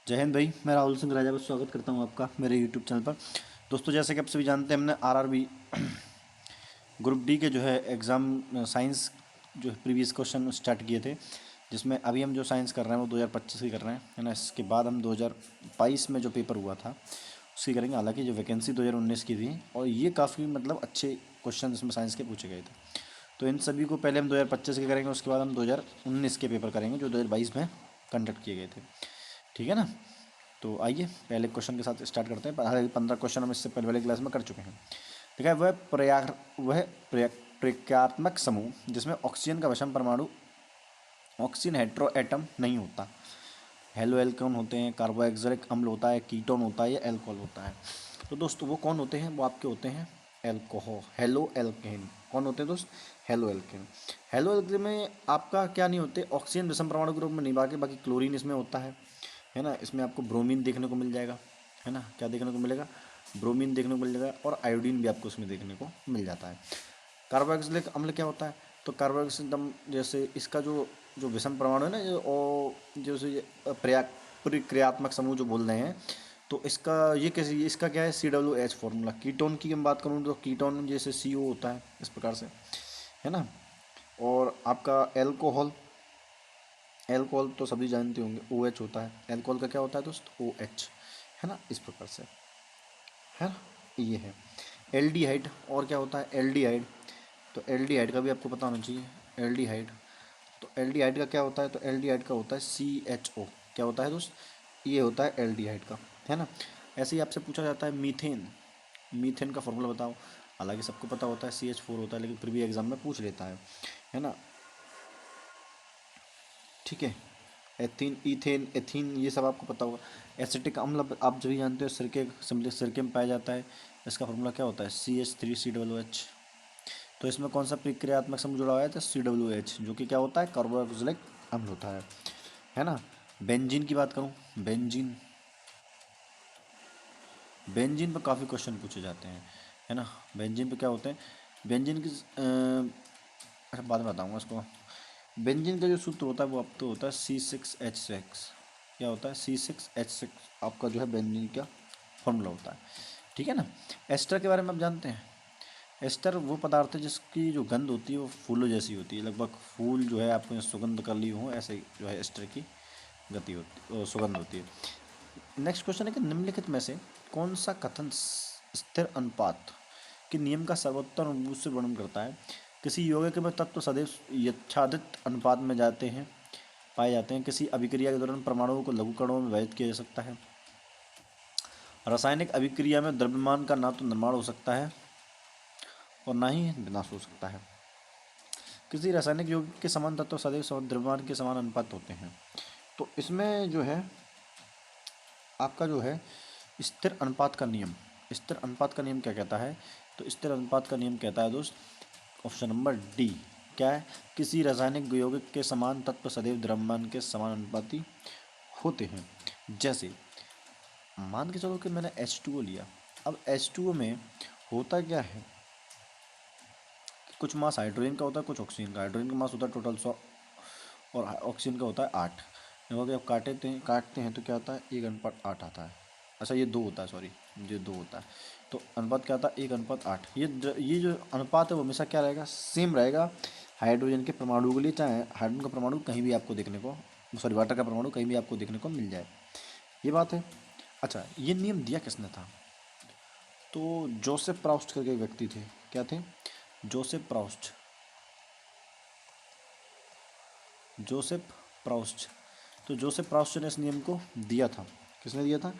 जय हिंद भाई। मैं राहुल सिंह राजा स्वागत करता हूं आपका मेरे यूट्यूब चैनल पर। दोस्तों, जैसे कि आप सभी जानते हैं, हमने आरआरबी ग्रुप डी के जो है एग्ज़ाम साइंस जो है प्रीवियस क्वेश्चन स्टार्ट किए थे, जिसमें अभी हम जो साइंस कर रहे हैं वो 2025 की कर रहे हैं, है ना। इसके बाद हम 2022 में जो पेपर हुआ था उसकी करेंगे। हालांकि जो वैकेंसी 2019 की थी, और ये काफ़ी मतलब अच्छे क्वेश्चन इसमें साइंस के पूछे गए थे। तो इन सभी को पहले हम 2025 के करेंगे, उसके बाद हम 2019 के पेपर करेंगे जो 2022 में कंडक्ट किए गए थे। ठीक है ना। तो आइए पहले क्वेश्चन के साथ स्टार्ट करते हैं। हालांकि 15 क्वेश्चन हम इससे पहले वाले क्लास में कर चुके हैं। ठीक है। प्रक्रियात्मक समूह जिसमें ऑक्सीजन का विषम परमाणु ऑक्सीजन हेट्रो एटम नहीं होता। हेलो एल्कोन होते हैं, कार्बोक्सिलिक अम्ल होता है, कीटोन होता है या एल्कोहल होता है। तो दोस्तों वो कौन होते हैं? वो आपके होते हैं एल्कोहल, हेलो एल्केन। कौन होते हैं दोस्त? Halo alkane. हेलो एल्केन में आपका क्या नहीं होते, ऑक्सीजन विषम परमाणु के रूप में नहीं, बाकी क्लोरीन इसमें होता है ना। इसमें आपको ब्रोमीन देखने को मिल जाएगा, है ना। क्या देखने को मिलेगा? ब्रोमीन देखने को मिल जाएगा, और आयोडीन भी आपको उसमें देखने को मिल जाता है। कार्बोक्सिलिक अम्ल क्या होता है? तो कार्बोक्सिलिक अम्ल जैसे इसका जो जो विषम परमाणु है ना, जो ओ जैसे प्रक्रियात्मक समूह जो बोल रहे हैं, तो इसका ये कैसे, इसका क्या है? COOH formula. कीटोन की हम बात करूँ तो कीटोन जैसे CO होता है, इस प्रकार से, है ना। और आपका एल्कोहल, एल्कोहल तो सभी जानते होंगे, OH होता है। एल्कोहल का क्या होता है दोस्त? OH, है ना, इस प्रकार से, है ना। ये है एल्डिहाइड। और क्या होता है? एल्डिहाइड। तो एल्डिहाइड का भी आपको पता होना चाहिए, एल्डिहाइड। तो एल्डिहाइड का क्या होता है? तो एल्डिहाइड का होता है CHO। क्या होता है दोस्त? ये होता है एल्डिहाइड का, है ना। ऐसे ही आपसे पूछा जाता है मीथेन। मीथेन का फॉर्मूला बताओ। हालांकि सबको पता होता है CH4 होता है, लेकिन फिर भी एग्जाम में पूछ लेता है ना। ठीक है। एथीन, ईथेन, एथीन, ये सब आपको पता होगा। एसिटिक अम्ल आप जो भी जानते हो, सिरके, सिंपली सिरके में पाया जाता है। इसका फॉर्मूला क्या होता है? CH3COOH। तो इसमें कौन सा प्रक्रियात्मक समूह जुड़ा हुआ है? तो COOH, जो कि क्या होता है? कार्बोक्सिलिक अम्ल होता है ना। बेंजीन की बात करूं, बेंजीन, बेंजीन पर काफ़ी क्वेश्चन पूछे जाते हैं, है ना। बेंजीन पे क्या होते हैं? बेंजीन की अच्छा बाद में बताऊंगा इसको। बेंजीन का जो सूत्र होता है वो अब तो होता है C6H6। क्या होता है? C6H6 आपका जो है बेंजीन का फॉर्मूला होता है। ठीक है ना। एस्टर के बारे में आप जानते हैं? एस्टर वो पदार्थ है जिसकी जो गंध होती है वो फूलों जैसी होती है। लगभग फूल जो है आपने सुगंध कर ली हो, ऐसे ही जो है एस्टर की गति होती, सुगंध होती है। नेक्स्ट क्वेश्चन है कि निम्नलिखित में से कौन सा कथन स्थिर अनुपात के नियम का सर्वोत्तम रूप से वर्णन करता है? किसी यौगिक में तत्व सदैव यच्छादित अनुपात में पाए जाते हैं। किसी अभिक्रिया के दौरान परमाणुओं को लघु कणों में विभाजित किया जा सकता है। रासायनिक अभिक्रिया में द्रव्यमान का ना तो निर्माण हो सकता है और ना ही विनाश हो सकता है। किसी रासायनिक यौगिक के समान तत्व सदैव द्रव्यमान के समान अनुपात होते हैं। तो इसमें जो है आपका जो है स्थिर अनुपात का नियम, स्थिर अनुपात का नियम क्या कहता है? तो स्थिर अनुपात का नियम कहता है दोस्त, ऑप्शन नंबर डी। क्या है? किसी रासायनिक यौगिक के समान तत्व सदैव द्रव्यमान के समान अनुपाती होते हैं। जैसे मान के चलो कि मैंने H2O लिया। अब H2O में होता क्या है? कुछ मास हाइड्रोजन का होता है, कुछ ऑक्सीजन का। हाइड्रोजन का मास होता है टोटल 100, और ऑक्सीजन का होता है 8। जब आप काटते हैं तो क्या होता है? 1:8 आता है। अच्छा, ये 2 होता है, सॉरी, ये 2 होता है। तो अनुपात क्या आता है? 1:8। ये जो अनुपात है वो हमेशा क्या रहेगा? सेम रहेगा हाइड्रोजन के परमाणु के लिए, चाहे हाइड्रोजन का परमाणु कहीं भी आपको देखने को, सॉरी, वाटर का परमाणु कहीं भी आपको देखने को मिल जाए। ये बात है। अच्छा, ये नियम दिया किसने था? तो जोसेफ प्राउस्ट करके एक व्यक्ति थे। क्या थे? Joseph Proust, Joseph Proust. तो जोसेफ प्राउस्ट ने इस नियम को दिया था। किसने दिया था?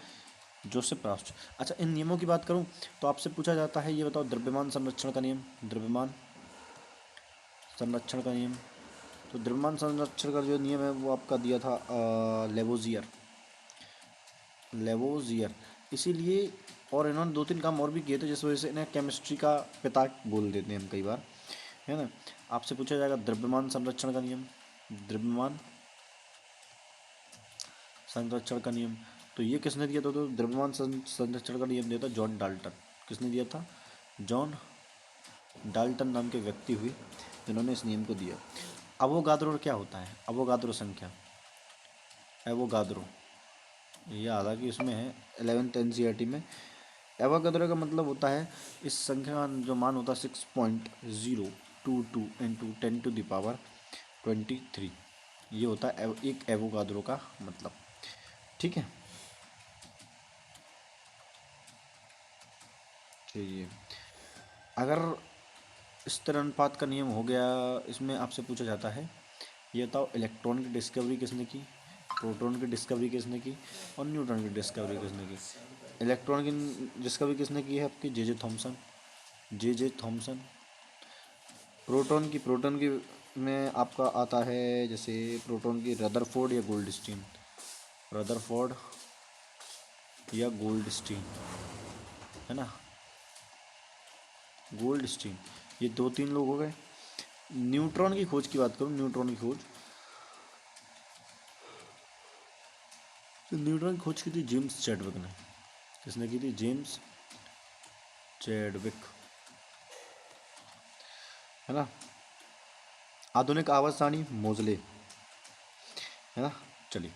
Joseph Proust. अच्छा, इन नियमों की बात करूं तो आपसे पूछा जाता है, ये बताओ द्रव्यमान संरक्षण का नियम, द्रव्यमान संरक्षण का नियम। तो द्रव्यमान संरक्षण का जो नियम है वो आपका दिया था लेवोजियर, लेवोजियर। इसीलिए, और इन्होंने 2-3 काम और भी किए थे, जिस वजह से इन्हें केमिस्ट्री का पिता बोल देते हैं हम कई बार, है ना। आपसे पूछा जाएगा द्रव्यमान संरक्षण का नियम, द्रव्यमान संरक्षण का नियम। तो ये किसने दिया था? तो द्रव्यमान संरक्षण का नियम दिया था जॉन डाल्टन। किसने दिया था? जॉन डाल्टन नाम के व्यक्ति हुए जिन्होंने इस नियम को दिया। अवोगाद्रो क्या होता है? अवोगाद्रो संख्या, एवोगाद्रो, ये याद कि इसमें है 11th NCERT में। एवोगाद्रो का मतलब होता है इस संख्या का जो मान होता है 6.022 × 10⁻23। ये होता है एक एवोगाद्रो का मतलब। ठीक है, चलिए अगर इस तरह अनुपात का नियम हो गया, इसमें आपसे पूछा जाता है ये बताओ इलेक्ट्रॉन की डिस्कवरी किसने की, प्रोटॉन की डिस्कवरी किसने की, और न्यूट्रॉन की डिस्कवरी किसने की। इलेक्ट्रॉन की डिस्कवरी किसने की है आपकी, जे जे थॉमसन, जे जे थॉमसन। प्रोटॉन की में आपका आता है जैसे प्रोटॉन की रदरफोर्ड या गोल्डस्टीन, रदरफोर्ड या गोल्डस्टीन, है ना, गोल्डस्टीन। ये दो तीन लोग हो गए। न्यूट्रॉन की खोज की बात करूँ, न्यूट्रॉन की खोज, तो न्यूट्रॉन की खोज की थी जेम्स चैडविक ने। किसने की थी, जेम्स चैडविक, है ना। आधुनिक आवर्त सारणी मोजले, है ना। चलिए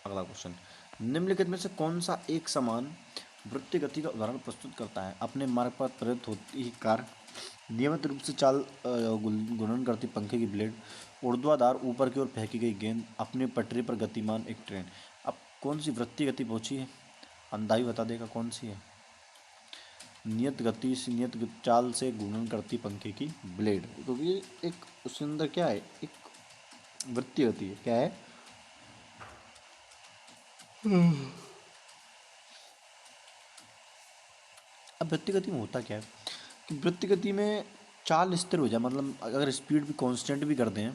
अगला क्वेश्चन, निम्नलिखित में से कौन सा एक समान वृत्तीय गति का उदाहरण प्रस्तुत करता है। अपने मार्ग पर प्रेरित होती ही कार, नियमित रूप से चाल गुणन करती पंखे की ब्लेड, ऊर्ध्वाधर ऊपर की ओर फेंकी गई गेंद, अपनी पटरी पर गतिमान एक ट्रेन। अब कौन सी वृत्तीय गति पहुंची है, अंधा ही बता देगा कौन सी है। नियत गति से नियत चाल से गुणन करती पंखे की ब्लेड, क्योंकि ये एक उसके अंदर क्या है, एक वृत्तीय गति है, क्या है। अब वृत्तीय गति में होता क्या है कि वृत्तीय गति में चाल स्थिर हो जाए, मतलब अगर स्पीड भी कांस्टेंट भी कर दें,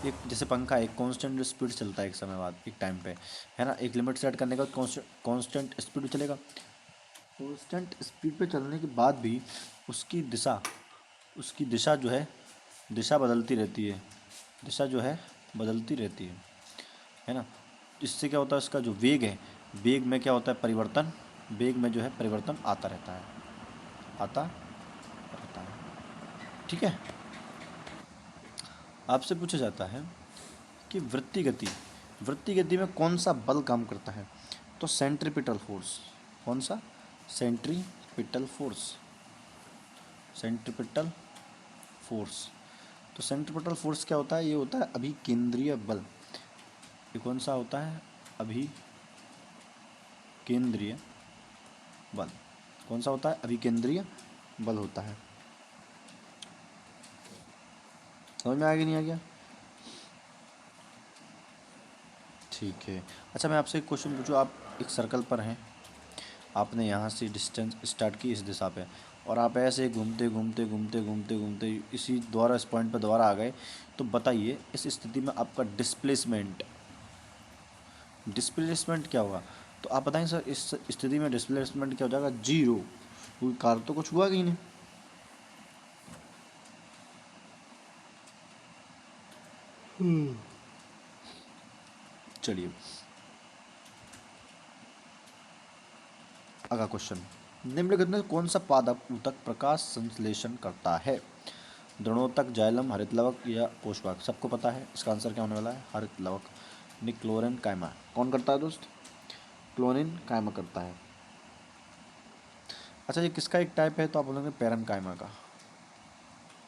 एक जैसे पंखा एक कांस्टेंट स्पीड चलता है एक समय बाद, एक टाइम पे, है ना, एक लिमिट सेट करने के बाद कांस्टेंट स्पीड चलेगा। कांस्टेंट स्पीड पे चलने के बाद भी उसकी दिशा जो है, दिशा बदलती रहती है, दिशा जो है बदलती रहती है ना। इससे क्या होता है, इसका जो वेग है, वेग में क्या होता है परिवर्तन, वेग में जो है परिवर्तन आता रहता है, आता रहता है। ठीक है, आपसे पूछा जाता है कि वृत्तीय गति में कौन सा बल काम करता है, तो सेंट्रीपिटल फोर्स। कौन सा, सेंट्रीपिटल फोर्स, सेंट्रीपिटल फोर्स। तो सेंट्रीपिटल फोर्स क्या होता है, ये होता है अभिकेंद्रीय बल। ये कौन सा होता है, अभिकेंद्रीय बल। कौन सा होता है, अभिकेंद्रीय बल होता है। समझ में आ गया नहीं आ गया, ठीक है। अच्छा मैं आपसे एक क्वेश्चन पूछूँ, आप एक सर्कल पर हैं, आपने यहाँ से डिस्टेंस स्टार्ट की इस दिशा पे, और आप ऐसे घूमते घूमते घूमते घूमते घूमते इसी द्वारा इस पॉइंट पर दोबारा आ गए, तो बताइए इस स्थिति में आपका डिस्प्लेसमेंट, डिस्प्लेसमेंट क्या होगा। तो आप बताएं सर, इस स्थिति में डिस्प्लेसमेंट क्या हो जाएगा, जीरो, क्योंकि कार तो कुछ हुआ ही नहीं। चलिए अगला क्वेश्चन, निम्नलिखित में कौन सा पादप ऊतक प्रकाश संश्लेषण करता है। द्रोणोतक, जाइलम, हरित लवक या पोषवाक। सबको पता है इसका आंसर क्या होने वाला है, हरित लवक, निक्लोरेन कायमा। कौन करता है दोस्त, क्लोरिन कायमा करता है। अच्छा ये किसका एक टाइप है, तो आप बोलेंगे पेरन कायमा का।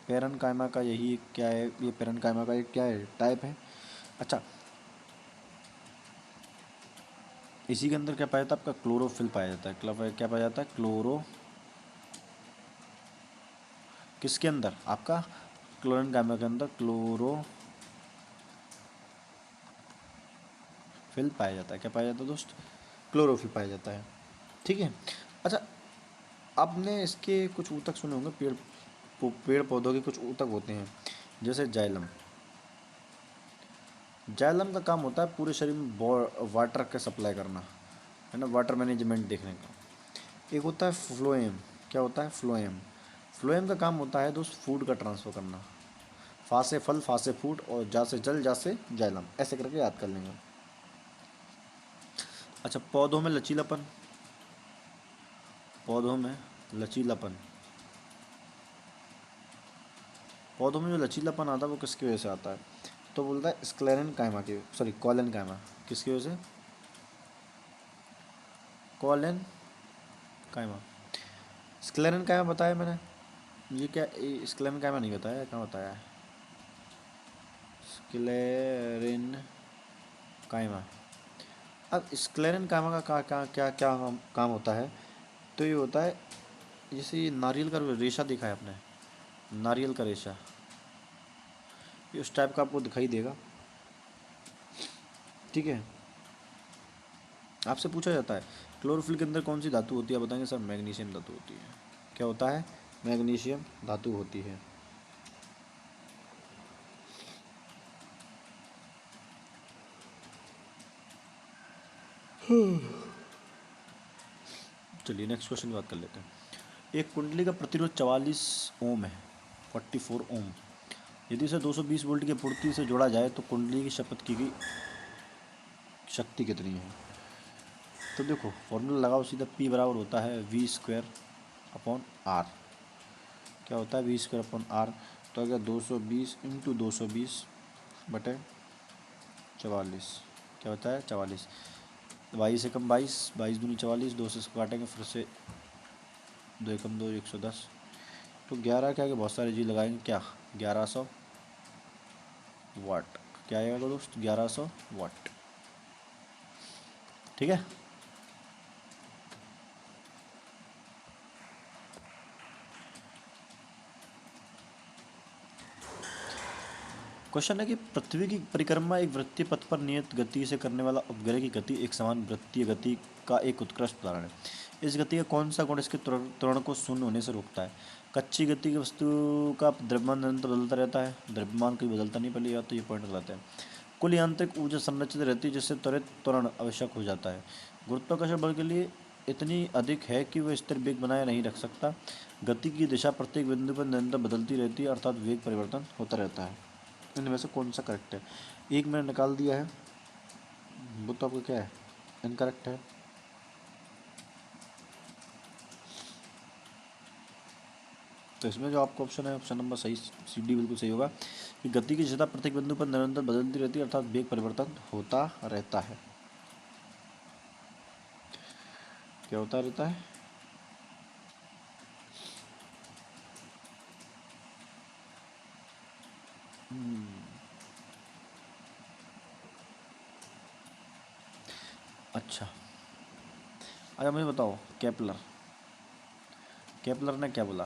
पेरन कायमा का यही क्या है, ये पेरन कायमा का एक क्या है, टाइप है। अच्छा इसी के अंदर क्या पाया जाता है, आपका क्लोरोफिल पाया जाता है। क्या पाया जाता है, क्लोरो, किसके अंदर, आपका क्लोरीन गामा के अंदर क्लोरोफिल पाया जाता है। क्या पाया जाता है दोस्त, क्लोरोफिल पाया जाता है। ठीक है। अच्छा आपने इसके कुछ ऊतक सुने होंगे, पेड़ पौधों के कुछ ऊतक होते हैं, जैसे जाइलम। जाइलम का काम होता है पूरे शरीर में वाटर का सप्लाई करना, है ना, वाटर मैनेजमेंट देखने का। एक होता है फ्लोएम, क्या होता है, फ्लोएम। फ्लोएम का काम होता है दोस्त फूड का ट्रांसफ़र करना, फा से फल, फा से फूड, और जा से जल, जा से जाइलम, ऐसे करके याद कर लेंगे। अच्छा पौधों में लचीलापन, पौधों में लचीलापन, पौधों में जो लचीलापन आता है वो किसकी वजह से आता है, तो बोलता है स्क्लेरन कायमा की, सॉरी कॉलन कायमा, किसकी वजह से, कॉलन कायमा, स्क्लेरन कायमा बताया मैंने, ये क्या स्क्लेरन कायमा नहीं बताया, कहाँ बताया है स्क्लेरन कायमा। अब स्क्लेरन कायमा का क्या क्या काम होता है, तो ये होता है जैसे ये नारियल का रेशा देखा है आपने, नारियल का रेशा, ये उस टाइप का आपको दिखाई देगा। ठीक है, आपसे पूछा जाता है क्लोरोफिल के अंदर कौन सी धातु होती है, बताएंगे सर मैग्नीशियम धातु होती है। क्या होता है, मैग्नीशियम धातु होती है। चलिए नेक्स्ट क्वेश्चन की बात कर लेते हैं। एक कुंडली का प्रतिरोध 44 ओम है, 44 ओम। यदि इसे 220 वोल्ट की पूर्ति से जोड़ा जाए तो कुंडली की शपथ की गई शक्ति कितनी है। तो देखो फॉर्मूला लगाओ सीधा, P बराबर होता है V² अपॉन R। क्या होता है V²/R, तो अगर 220 इंटू 220 बटे 44, क्या होता है 44, 22 से कम 22, 22 दूनी 44, 2 से इसको काटेंगे फिर से 2 एकम 2, 110, तो 11 क्या, बहुत सारे जी लगाएंगे, क्या 1100 वाट, क्या आएगा दोस्त 1100 वाट। ठीक है, क्वेश्चन है कि पृथ्वी की परिक्रमा एक वृत्तीय पथ पर नियत गति से करने वाला उपग्रह की गति एक समान वृत्तीय गति का एक उत्कृष्ट उदाहरण है। इस गति का कौन सा गुण इसके त्वरण को शून्य होने से रोकता है। कच्ची गति की वस्तु का द्रव्यमान निरंतर बदलता रहता है, द्रव्यमान कभी बदलता नहीं, पहले या तो ये पॉइंट बताते हैं। कुल यांत्रिक ऊर्जा संरचित रहती है जिससे त्वरित त्वरण आवश्यक हो जाता है। गुरुत्वाकर्षण बल के लिए इतनी अधिक है कि वह स्थिर वेग बनाए नहीं रख सकता। गति की दिशा प्रत्येक बिंदु पर निरंतर बदलती रहती है, अर्थात वेग परिवर्तन होता रहता है। इनमें से कौन सा करेक्ट है, एक मैंने निकाल दिया है, वो तो आपको क्या है इनकरेक्ट है। तो इसमें जो आपका ऑप्शन है, ऑप्शन नंबर सही CD बिल्कुल सही होगा कि गति की दिशा प्रत्येक बिंदु पर निरंतर बदलती रहती है, अर्थात वेग परिवर्तन होता रहता है। क्या होता रहता है, अच्छा। अच्छा मुझे बताओ, केपलर ने क्या बोला,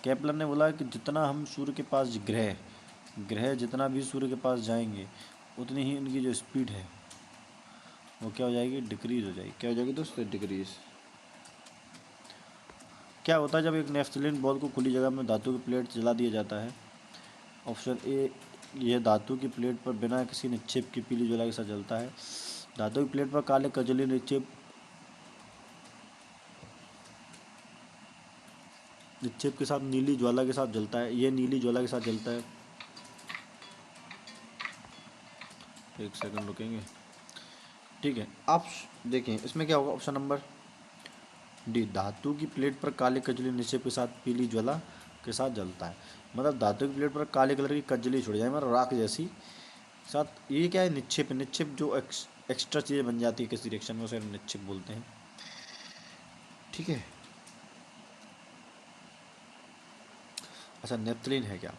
केपलर ने बोला कि जितना हम सूर्य के पास ग्रह ग्रह जितना भी सूर्य के पास जाएंगे उतनी ही उनकी जो स्पीड है वो क्या हो जाएगी, डिक्रीज हो जाएगी। क्या हो जाएगी दोस्तों, डिक्रीज। क्या होता है जब एक नेफ्थलीन बॉल को खुली जगह में धातु की प्लेट जला दिया जाता है। ऑप्शन ए, यह धातु की प्लेट पर बिना किसी निक्षेप की पीली ज्वाला के साथ जलता है। धातु की प्लेट पर काले कजली निक्षेप के साथ नीली ज्वाला के साथ जलता है, यह नीली ज्वाला के साथ जलता है। एक सेकंड रुकेंगे, ठीक है। आप देखें इसमें क्या होगा, ऑप्शन नंबर डी, धातु की प्लेट पर काले कजली निक्षेप के साथ पीली ज्वाला के साथ जलता है। मतलब धातु की प्लेट पर काले कलर की कजली छोड़ जाए, मतलब राख जैसी साथ, ये क्या है निक्षेप, निक्षेप जो एक्स्ट्रा चीज़ें बन जाती है किसी रिएक्शन में, उसे निक्षेप बोलते हैं। ठीक है, अच्छा नेप्थलीन है क्या,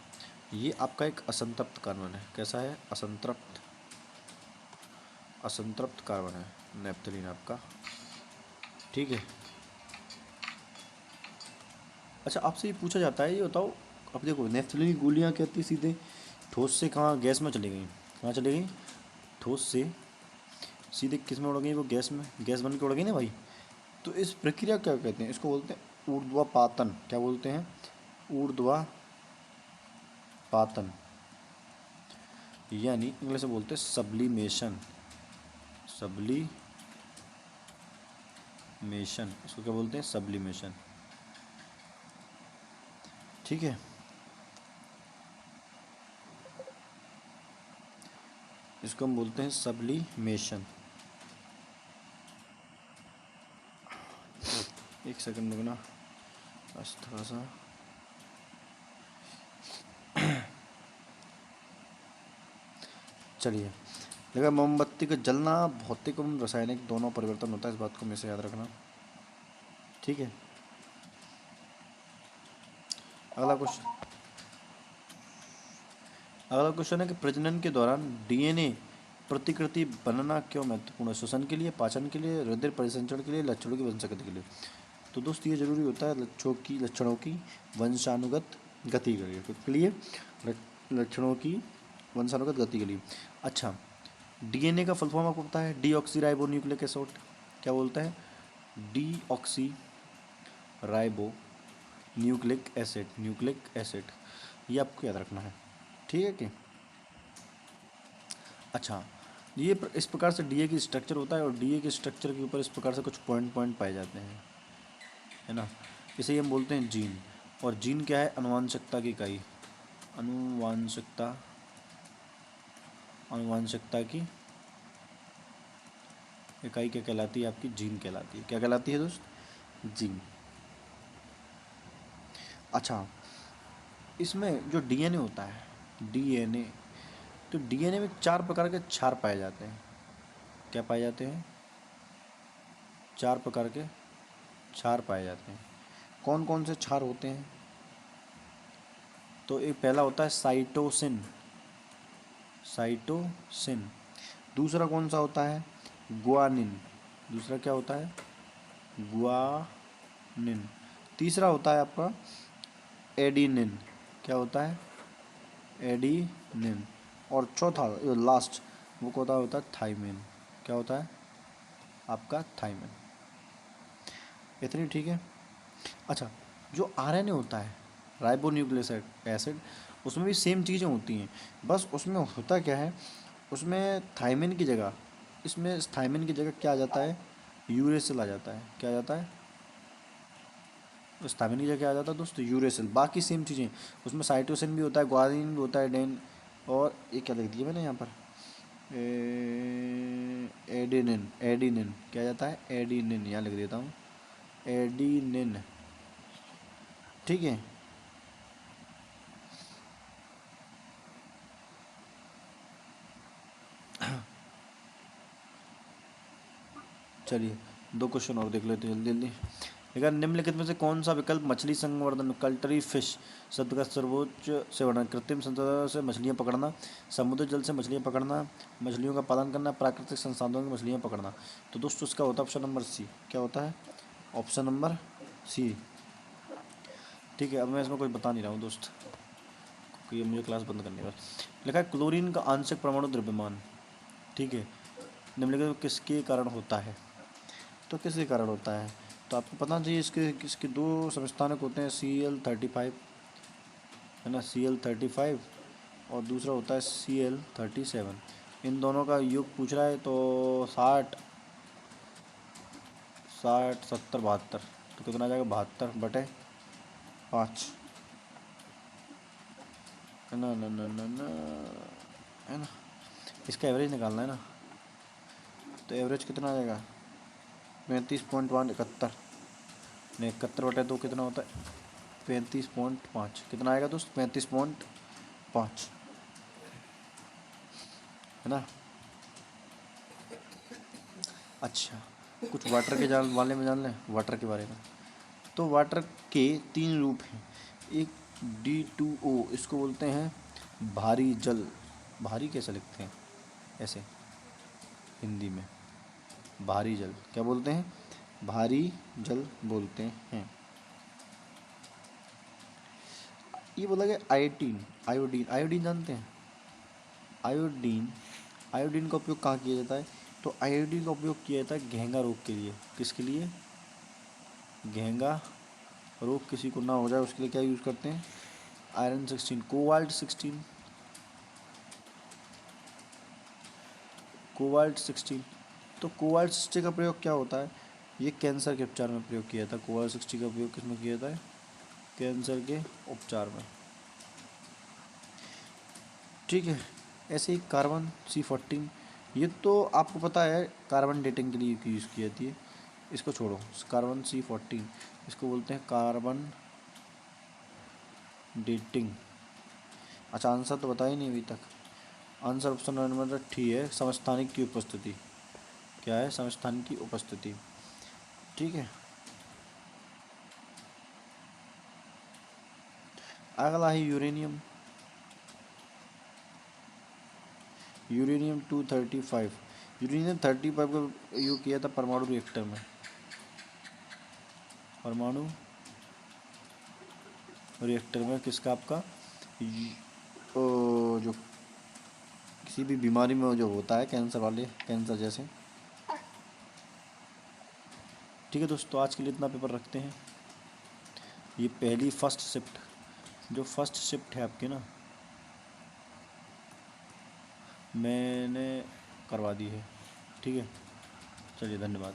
ये आपका एक असंतृप्त कार्बन है। कैसा है, असंतृप्त कार्बन है नेप्थलीन आपका। ठीक है, अच्छा आपसे ये पूछा जाता है, ये बताओ, अब देखो नेफ्थलीन की गोलियाँ क्या थी, सीधे ठोस से कहाँ गैस में चली गई, कहाँ चली गई, ठोस से सीधे किस में उड़ गई, वो गैस में, गैस बन के उड़ गई ना भाई। तो इस प्रक्रिया क्या कहते हैं, इसको बोलते हैं ऊर्ध्वपातन। क्या बोलते हैं, ऊर्ध्वपातन, यानी इंग्लिश में बोलते हैं सब्लिमेशन। सब्लिमेशन, इसको क्या बोलते हैं, सब्लिमेशन। ठीक है, इसको हम बोलते हैं सब्लिमेशन। एक सेकंड रुकना, बस थोड़ा सा। चलिए, देखा मोमबत्ती का जलना भौतिक एवं रासायनिक दोनों परिवर्तन होता है, इस बात को हमेशा याद रखना। ठीक है। अगला क्वेश्चन अगला क्वेश्चन है कि प्रजनन के दौरान डीएनए प्रतिकृति बनना क्यों महत्वपूर्ण है? श्वसन के लिए, पाचन के लिए, हृदय परिसंचरण के लिए, लक्षणों की वंशागति के लिए। तो दोस्त ये जरूरी होता है लक्षणों की वंशानुगत गति के लिए, लक्षणों की वंशानुगत गति के लिए। अच्छा, डीएनए का फुल फॉर्म आपको पता है? Deoxy ribo nucleic acid. क्या बोलता है? Deoxy ribo nucleic acid. ये आपको याद रखना है, ठीक है कि? अच्छा, ये इस प्रकार से डीए की स्ट्रक्चर होता है और डीए के स्ट्रक्चर के ऊपर इस प्रकार से कुछ पॉइंट पाए जाते हैं, है ना। इसे हम बोलते हैं जीन। और जीन क्या है? अनुवांशिकता की इकाई। अनुवांशिकता की इकाई क्या कहलाती है? आपकी जीन कहलाती है। क्या कहलाती है दोस्त? जीन। अच्छा, इसमें जो डीएनए होता है, डीएनए, तो डीएनए में 4 प्रकार के क्षार पाए जाते हैं। क्या पाए जाते हैं? 4 प्रकार के क्षार पाए जाते हैं। कौन कौन से क्षार होते हैं? तो एक पहला होता है साइटोसिन। दूसरा कौन सा होता है? गुआनिन। दूसरा क्या होता है? गुआनिन। तीसरा होता है आपका एडिनिन। क्या होता है? एडिनिन। और चौथा लास्ट वो होता है थाइमिन। क्या होता है? आपका थाइमिन। इतनी ठीक है। अच्छा, जो आरएनए होता है, राइबो न्यूक्लिक एसिड, उसमें भी सेम चीज़ें होती हैं। बस उसमें होता क्या है, उसमें थाइमिन की जगह, इसमें थाइमिन की जगह क्या आ जाता है? यूरेसिल आ जाता है। क्या आ जाता है? उस थाइमिन की जगह क्या आ जाता है दोस्तों? यूरेसिल। बाकी सेम चीज़ें, उसमें साइटोसिन भी होता है, ग्वानिन भी होता है, डेन, और ये क्या लिख दिया मैंने यहाँ पर? एडिनिन क्या जाता है? एडिनिन यहाँ लिख देता हूँ, एडिनिन। ठीक है। चलिए 2 क्वेश्चन और देख लेते हैं जल्दी जल्दी। देखा, निम्नलिखित में से कौन सा विकल्प मछली संवर्धन, कल्टरी फिश शब्द का सर्वोच्च से वर्णन? कृत्रिम संसाधनों से मछलियाँ पकड़ना, समुद्र जल से मछलियाँ पकड़ना, मछलियों का पालन करना, प्राकृतिक संसाधनों से मछलियाँ पकड़ना। तो दोस्तों उसका होता है ऑप्शन नंबर सी। क्या होता है? Option number C. ठीक है, अब मैं इसमें कुछ बता नहीं रहा हूँ दोस्त, क्योंकि ये मुझे क्लास बंद करने का। लिखा है क्लोरीन का आंशिक परमाणु द्रव्यमान। ठीक है, निम्नलिखित किसके कारण होता है? तो किसके कारण होता है? तो आपको पता चाहिए, इसके 2 समस्थानिक होते हैं, Cl35, है ना, Cl35, और दूसरा होता है Cl37। इन दोनों का योग पूछ रहा है, तो 60 60 70 72, तो कितना आ जाएगा? 72/5, है ना, है ना। इसका एवरेज निकालना है ना, तो एवरेज कितना आ जाएगा? 35.171, नहीं 71/2 कितना होता है? 35.5। कितना आएगा दोस्त? 35.5, है ना। अच्छा, कुछ वाटर के बारे में जान लें, वाटर के बारे में। तो वाटर के 3 रूप हैं। एक D2O, इसको बोलते हैं भारी जल। भारी कैसे लिखते हैं? ऐसे हिंदी में भारी जल क्या बोलते हैं? भारी जल बोलते हैं। ये बोला गया आयोडीन। आयोडीन जानते हैं? आयोडीन आयोडीन का उपयोग कहाँ किया जाता है? तो आयोडीन का उपयोग किया जाता है घेंगा रोग के लिए। किसके लिए? घेंगा रोग किसी को ना हो जाए उसके लिए क्या यूज़ करते हैं? Iron 16, cobalt 16। तो कोबाल्ट 60 का प्रयोग क्या होता है? ये कैंसर के उपचार में प्रयोग किया था। कोबाल्ट 60 का उपयोग किसमें किया था? कैंसर के उपचार में। ठीक है। ऐसे ही कार्बन C14, ये तो आपको पता है कार्बन डेटिंग के लिए यूज़ की जाती है। इसको छोड़ो, कार्बन C14 इसको बोलते हैं कार्बन डेटिंग। अच्छा, आंसर तो बताया ही नहीं अभी तक। आंसर ऑप्शन नंबर ठीक है, समस्थानिक की उपस्थिति। क्या है? समस्थानिक की उपस्थिति। ठीक है। अगला है यूरेनियम। यूरेनियम 235। यूरेनियम 35 का यूज किया था परमाणु रिएक्टर में। परमाणु रिएक्टर में किसका आपका जो किसी भी बीमारी में जो होता है कैंसर वाले, कैंसर जैसे। ठीक है दोस्तों, आज के लिए इतना पेपर रखते हैं। ये पहली फर्स्ट शिफ्ट, जो फर्स्ट शिफ्ट है आपकी ना, मैंने करवा दी है। ठीक है, चलिए धन्यवाद।